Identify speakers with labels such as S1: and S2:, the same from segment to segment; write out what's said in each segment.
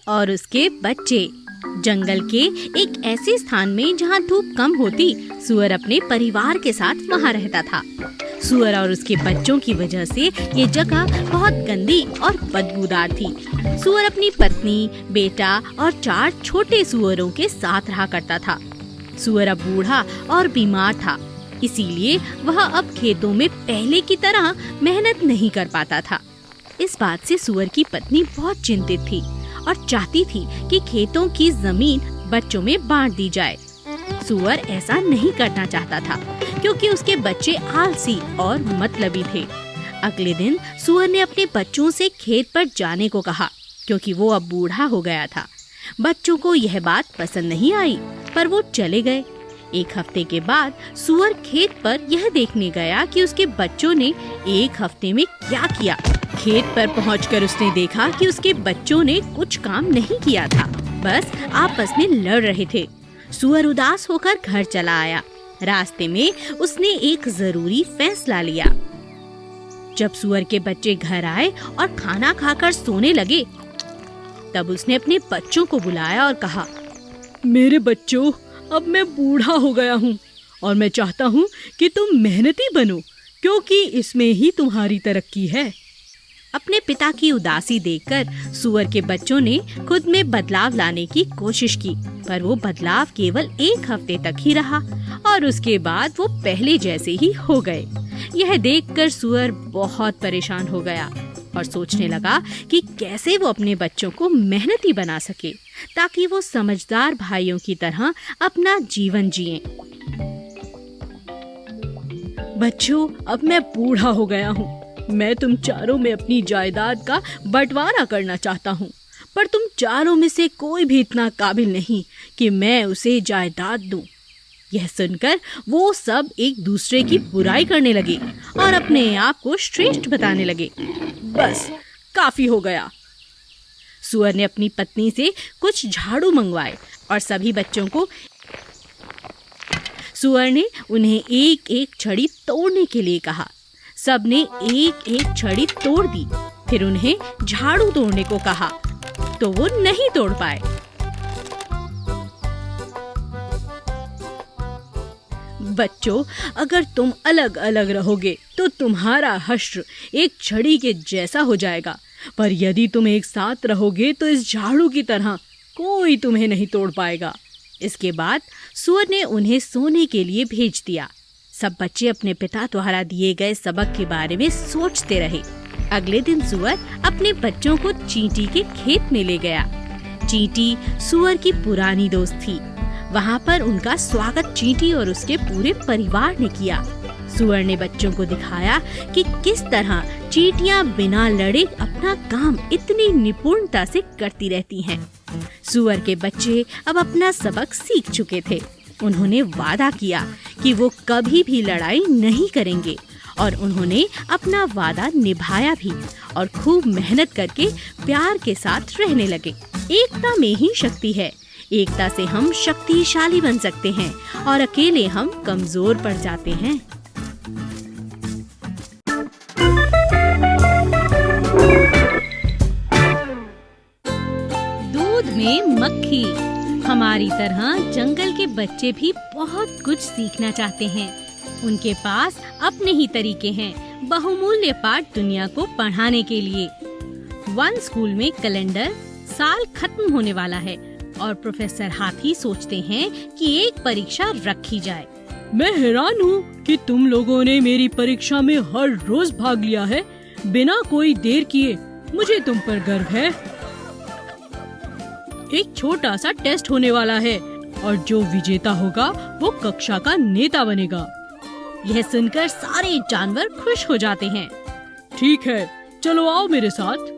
S1: और उसके बच्चे। जंगल के एक ऐसे स्थान में जहाँ धूप कम होती, सूअर अपने परिवार के साथ वहाँ रहता था। सूअर और उसके बच्चों की वजह से ये जगह बहुत गंदी और बदबूदार थी। सूअर अपनी पत्नी, बेटा और 4 छोटे सूअरों के साथ रहा करता था। सूअर अब बूढ़ा और बीमार था, इसीलिए वह अब खेतों में पहले की तरह मेहनत नहीं कर पाता था। इस बात से सूअर की पत्नी बहुत चिंतित थी और चाहती थी कि खेतों की जमीन बच्चों में बांट दी जाए। सूअर ऐसा नहीं करना चाहता था क्योंकि उसके बच्चे आलसी और मतलबी थे। अगले दिन सूअर ने अपने बच्चों से खेत पर जाने को कहा क्योंकि वो अब बूढ़ा हो गया था। बच्चों को यह बात पसंद नहीं आई, पर वो चले गए। 1 हफ्ते के बाद सूअर खेत पर यह देखने गया कि उसके बच्चों ने 1 हफ्ते में क्या किया। खेत पर पहुंचकर उसने देखा कि उसके बच्चों ने कुछ काम नहीं किया था, बस आपस में लड़ रहे थे। सूअर उदास होकर घर चला आया। रास्ते में उसने एक जरूरी फैसला लिया। जब सूअर के बच्चे घर आए और खाना खाकर सोने लगे, तब उसने अपने बच्चों को बुलाया और कहा,
S2: मेरे बच्चों, अब मैं बूढ़ा हो गया हूँ और मैं चाहता हूँ कि तुम मेहनती बनो, क्योंकि इसमें ही तुम्हारी तरक्की है।
S1: अपने पिता की उदासी देखकर सूअर के बच्चों ने खुद में बदलाव लाने की कोशिश की, पर वो बदलाव केवल 1 हफ्ते तक ही रहा और उसके बाद वो पहले जैसे ही हो गए। यह देखकर सूअर बहुत परेशान हो गया और सोचने लगा कि कैसे वो अपने बच्चों को मेहनती बना सके ताकि वो समझदार भाइयों की तरह अपना जीवन जिएं।
S2: बच्चों, अब मैं बूढ़ा हो गया हूँ। मैं तुम चारों में अपनी जायदाद का बंटवारा करना चाहता हूँ, पर तुम चारों में से कोई भी इतना काबिल नहीं कि मैं उसे जायदाद दूं। यह सुनकर वो सब एक दूसरे की बुराई करने लगे और अपने आप को श्रेष्ठ बताने लगे। बस काफी हो गया।
S1: सूअर ने अपनी पत्नी से कुछ झाड़ू मंगवाए और सभी बच्चों को सूअर ने उन्हें एक एक छड़ी तोड़ने के लिए कहा। सबने एक एक छड़ी तोड़ दी। फिर उन्हें झाड़ू तोड़ने को कहा तो वो नहीं तोड़ पाए।
S2: बच्चों, अगर तुम अलग अलग रहोगे तो तुम्हारा हश्र एक छड़ी के जैसा हो जाएगा, पर यदि तुम एक साथ रहोगे तो इस झाड़ू की तरह कोई तुम्हें नहीं तोड़ पाएगा।
S1: इसके बाद सूअर ने उन्हें सोने के लिए भेज दिया। सब बच्चे अपने पिता द्वारा दिए गए सबक के बारे में सोचते रहे। अगले दिन सूअर अपने बच्चों को चींटी के खेत में ले गया। चींटी सूअर की पुरानी दोस्त थी। वहाँ पर उनका स्वागत चींटी और उसके पूरे परिवार ने किया। सूअर ने बच्चों को दिखाया कि किस तरह चींटियाँ बिना लड़े अपना काम इतनी निपुणता से करती रहती हैं। सूअर के बच्चे अब अपना सबक सीख चुके थे। उन्होंने वादा किया कि वो कभी भी लड़ाई नहीं करेंगे और उन्होंने अपना वादा निभाया भी और खूब मेहनत करके प्यार के साथ रहने लगे। एकता में ही शक्ति है। एकता से हम शक्तिशाली बन सकते हैं और अकेले हम कमजोर पड़ जाते हैं। दूध में मक्खी। हमारी तरह जंगल के बच्चे भी बहुत कुछ सीखना चाहते हैं। उनके पास अपने ही तरीके हैं बहुमूल्य पाठ दुनिया को पढ़ाने के लिए। वन स्कूल में कैलेंडर साल खत्म होने वाला है और प्रोफेसर हाथी सोचते हैं कि एक परीक्षा रखी जाए।
S2: मैं हैरान हूँ कि तुम लोगों ने मेरी परीक्षा में हर रोज भाग लिया है बिना कोई देर किए। मुझे तुम पर गर्व है। एक छोटा सा टेस्ट होने वाला है और जो विजेता होगा वो कक्षा का नेता बनेगा।
S1: यह सुनकर सारे जानवर खुश हो जाते हैं।
S2: ठीक है, चलो आओ मेरे साथ।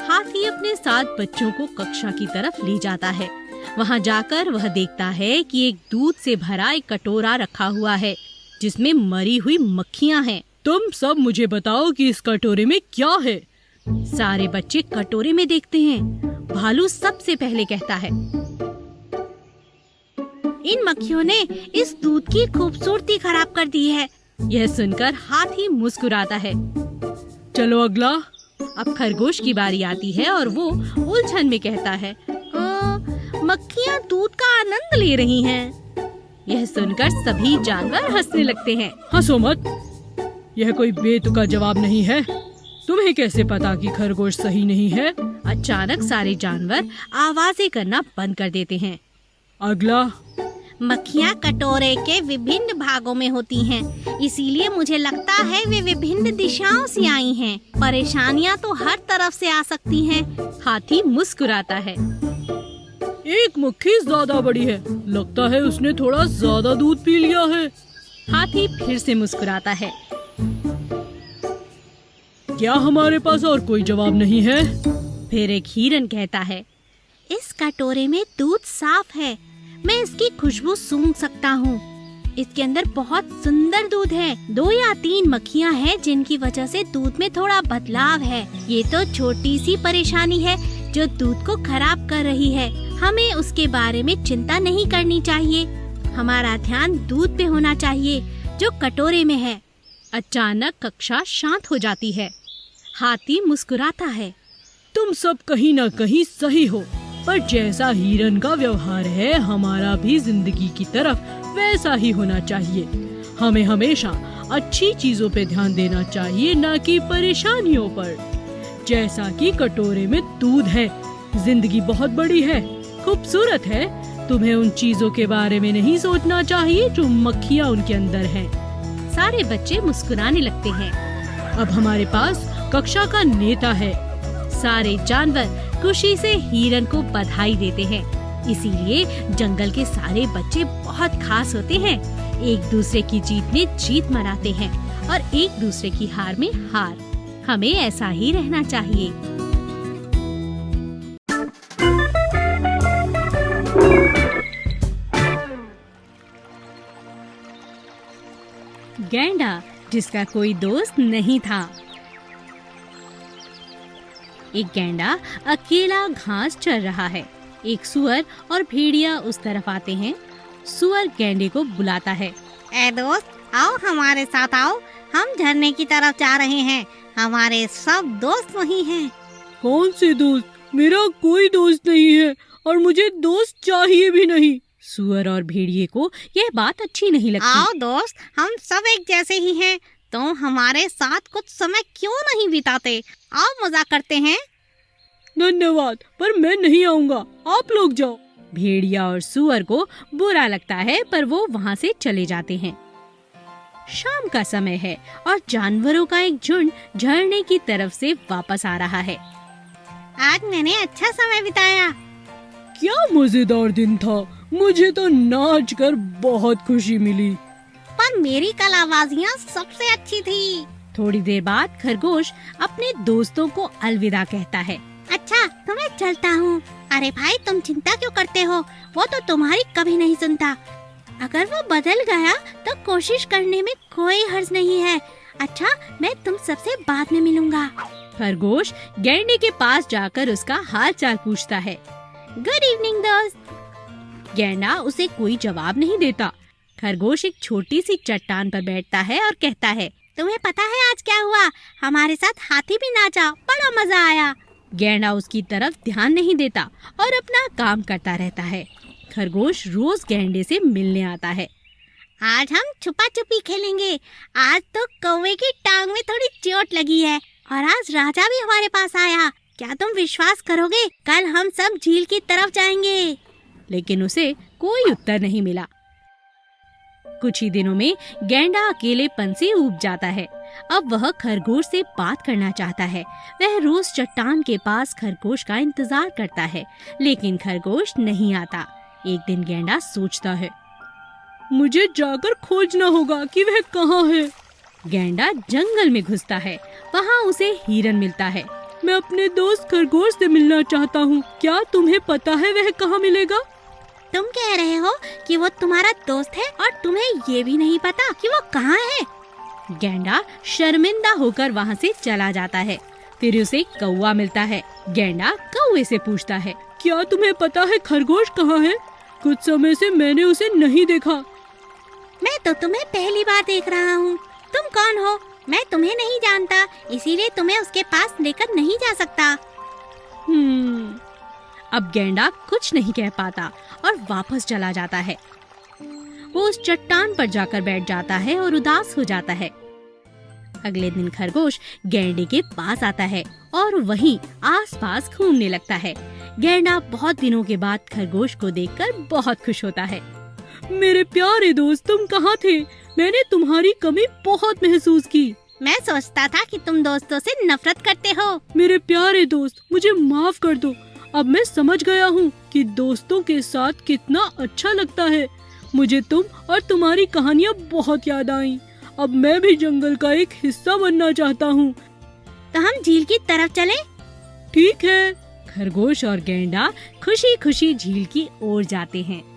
S1: हाथी अपने साथ बच्चों को कक्षा की तरफ ले जाता है। वहाँ जाकर वह देखता है कि एक दूध से भरा एक कटोरा रखा हुआ है जिसमें मरी हुई मक्खियाँ हैं।
S2: तुम सब मुझे बताओ कि इस कटोरे में क्या है।
S1: सारे बच्चे कटोरे में देखते हैं। भालू सबसे पहले कहता है, इन मक्खियों ने इस दूध की खूबसूरती खराब कर दी है। यह सुनकर हाथी मुस्कुराता है।
S2: चलो अगला।
S1: अब खरगोश की बारी आती है और वो उलझन में कहता है, मक्खियाँ दूध का आनंद ले रही हैं। यह सुनकर सभी जानवर हंसने लगते हैं।
S2: हंसो मत, यह कोई बेतुका जवाब नहीं है। तुम्हें कैसे पता कि खरगोश सही नहीं है?
S1: अचानक सारे जानवर आवाजें करना बंद कर देते हैं।
S2: अगला।
S3: मक्खियाँ कटोरे के विभिन्न भागों में होती हैं, इसीलिए मुझे लगता है वे विभिन्न दिशाओं से आई हैं। परेशानियाँ तो हर तरफ से आ सकती हैं।
S1: हाथी मुस्कुराता है।
S2: एक मक्खी ज्यादा बड़ी है, लगता है उसने थोड़ा ज्यादा दूध पी लिया है।
S1: हाथी फिर से मुस्कुराता है।
S2: क्या हमारे पास और कोई जवाब नहीं है?
S1: फिर एक हिरन कहता है,
S3: इस कटोरे में दूध साफ है, मैं इसकी खुशबू सूंघ सकता हूँ। इसके अंदर बहुत सुंदर दूध है। 2 या 3 मक्खियाँ हैं जिनकी वजह से दूध में थोड़ा बदलाव है। ये तो छोटी सी परेशानी है जो दूध को खराब कर रही है। हमें उसके बारे में चिंता नहीं करनी चाहिए। हमारा ध्यान दूध पे होना चाहिए जो कटोरे में है।
S1: अचानक कक्षा शांत हो जाती है। हाथी मुस्कुराता है।
S2: तुम सब कहीं न कहीं सही हो, पर जैसा हिरन का व्यवहार है, हमारा भी जिंदगी की तरफ वैसा ही होना चाहिए। हमें हमेशा अच्छी चीजों पे ध्यान देना चाहिए, न कि परेशानियों पर। जैसा कि कटोरे में दूध है, जिंदगी बहुत बड़ी है, खूबसूरत है। तुम्हें उन चीजों के बारे में नहीं सोचना चाहिए जो मक्खियाँ उनके अंदर हैं।
S1: सारे बच्चे मुस्कुराने लगते हैं।
S2: अब हमारे पास कक्षा का नेता है।
S1: सारे जानवर खुशी से हिरन को बधाई देते हैं। इसीलिए जंगल के सारे बच्चे बहुत खास होते हैं। एक दूसरे की जीत में जीत मनाते हैं और एक दूसरे की हार में हार। हमें ऐसा ही रहना चाहिए। गैंडा जिसका कोई दोस्त नहीं था। एक गैंडा अकेला घास चर रहा है। एक सुअर और भेड़िया उस तरफ आते हैं। सुअर गैंडे को बुलाता है,
S3: ए दोस्त, आओ हमारे साथ आओ, हम झरने की तरफ जा रहे हैं। हमारे सब दोस्त वहीं हैं।
S2: कौन से दोस्त? मेरा कोई दोस्त नहीं है और मुझे दोस्त चाहिए भी नहीं।
S1: सुअर और भेड़िए को यह बात अच्छी नहीं लगती।
S3: आओ दोस्त, हम सब एक जैसे ही हैं। तुम हमारे साथ कुछ समय क्यों नहीं बिताते? आओ मजाक करते हैं।
S2: धन्यवाद, पर मैं नहीं आऊँगा, आप लोग जाओ।
S1: भेड़िया और सुअर को बुरा लगता है, पर वो वहाँ से चले जाते हैं। शाम का समय है और जानवरों का एक झुंड झरने की तरफ से वापस आ रहा है।
S3: आज मैंने अच्छा समय बिताया।
S2: क्या मजेदार दिन था। मुझे तो नाच कर बहुत खुशी मिली।
S3: पर मेरी कलाबाजियाँ सबसे अच्छी थी।
S1: थोड़ी देर बाद खरगोश अपने दोस्तों को अलविदा कहता है।
S3: अच्छा, तो मैं चलता हूँ। अरे भाई, तुम चिंता क्यों करते हो? वो तो तुम्हारी कभी नहीं सुनता। अगर वो बदल गया तो कोशिश करने में कोई हर्ज नहीं है। अच्छा, मैं तुम सबसे बाद में मिलूंगा।
S1: खरगोश गैंडे के पास जाकर उसका हाल चाल पूछता है।
S3: गुड इवनिंग दोस्त।
S1: गैंडा उसे कोई जवाब नहीं देता। खरगोश एक छोटी सी चट्टान पर बैठता है और कहता है,
S3: तुम्हें पता है आज क्या हुआ? हमारे साथ हाथी भी नाचा, बड़ा मजा आया।
S1: गैंडा उसकी तरफ ध्यान नहीं देता और अपना काम करता रहता है। खरगोश रोज गैंडे से मिलने आता है।
S3: आज हम छुपा छुपी खेलेंगे। आज तो कौवे की टांग में थोड़ी चोट लगी है और आज राजा भी हमारे पास आया। क्या तुम विश्वास करोगे? कल हम सब झील की तरफ जाएंगे।
S1: लेकिन उसे कोई उत्तर नहीं मिला। कुछ ही दिनों में गैंडा अकेलेपन से ऊब जाता है। अब वह खरगोश से बात करना चाहता है। वह रोज चट्टान के पास खरगोश का इंतजार करता है, लेकिन खरगोश नहीं आता। एक दिन गैंडा सोचता है,
S2: मुझे जाकर खोजना होगा कि वह कहाँ है।
S1: गैंडा जंगल में घुसता है। वहाँ उसे हिरन मिलता है।
S2: मैं अपने दोस्त खरगोश से मिलना चाहता हूँ। क्या तुम्हें पता है वह कहाँ मिलेगा?
S3: तुम कह रहे हो कि वो तुम्हारा दोस्त है और तुम्हें ये भी नहीं पता कि वो कहाँ है?
S1: गैंडा शर्मिंदा होकर वहाँ से चला जाता है। फिर उसे कौवा मिलता है। गैंडा कौवे से पूछता है,
S2: क्या तुम्हें पता है खरगोश कहाँ है? कुछ समय से मैंने उसे नहीं देखा।
S3: मैं तो तुम्हें पहली बार देख रहा हूँ। तुम कौन हो मैं तुम्हें नहीं जानता, इसीलिए तुम्हें उसके पास लेकर नहीं जा सकता।
S2: अब गैंडा कुछ नहीं कह पाता और वापस चला जाता है। वो उस चट्टान पर जाकर बैठ जाता है और उदास हो जाता है। अगले दिन खरगोश गैंडे के पास आता है और वहीं आसपास घूमने लगता है। गैंडा बहुत दिनों के बाद खरगोश को देखकर बहुत खुश होता है। मेरे प्यारे दोस्त, तुम कहाँ थे? मैंने तुम्हारी कमी बहुत महसूस की।
S3: मैं सोचता था कि तुम दोस्तों से नफरत करते हो।
S2: मेरे प्यारे दोस्त, मुझे माफ कर दो। अब मैं समझ गया हूँ कि दोस्तों के साथ कितना अच्छा लगता है। मुझे तुम और तुम्हारी कहानियाँ बहुत याद आईं। अब मैं भी जंगल का एक हिस्सा बनना चाहता हूँ।
S3: तो हम झील की तरफ चलें?
S2: ठीक है। खरगोश और गैंडा खुशी खुशी झील की ओर जाते हैं।